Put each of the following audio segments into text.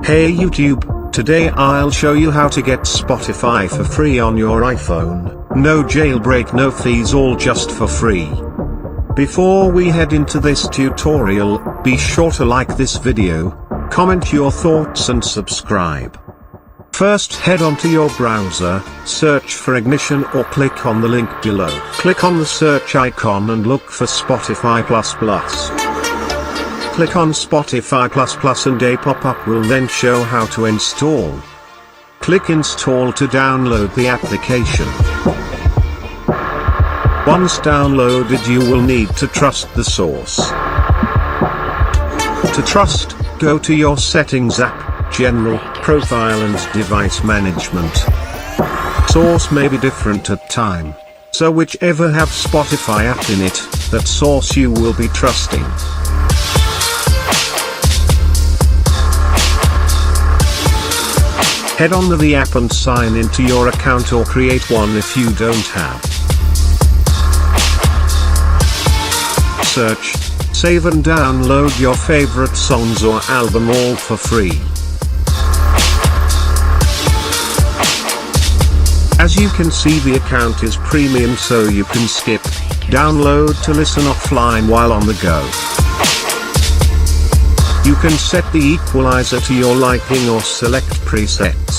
Hey YouTube, today I'll show you how to get Spotify for free on your iPhone. No jailbreak, no fees, all just for free. Before we head into this tutorial, be sure to like this video, comment your thoughts and subscribe. First, head onto your browser, search for Ignition or click on the link below. Click on the search icon and look for Spotify++. Click on Spotify++ and a pop-up will then show how to install. Click Install to download the application. Once downloaded, you will need to trust the source. To trust, go to your Settings app, General, Profile and Device Management. Source may be different at time, so whichever have Spotify app in it, that source you will be trusting. Head on to the app and sign into your account or create one if you don't have. Search, save and download your favorite songs or album, all for free. As you can see, the account is premium, so you can skip, download to listen offline while on the go. You can set the equalizer to your liking or select presets.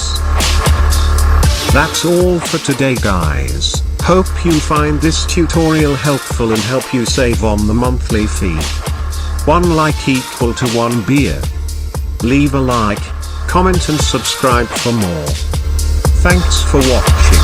That's all for today, guys. Hope you find this tutorial helpful and help you save on the monthly fee. 1 like equal to 1 beer. Leave a like, comment and subscribe for more. Thanks for watching.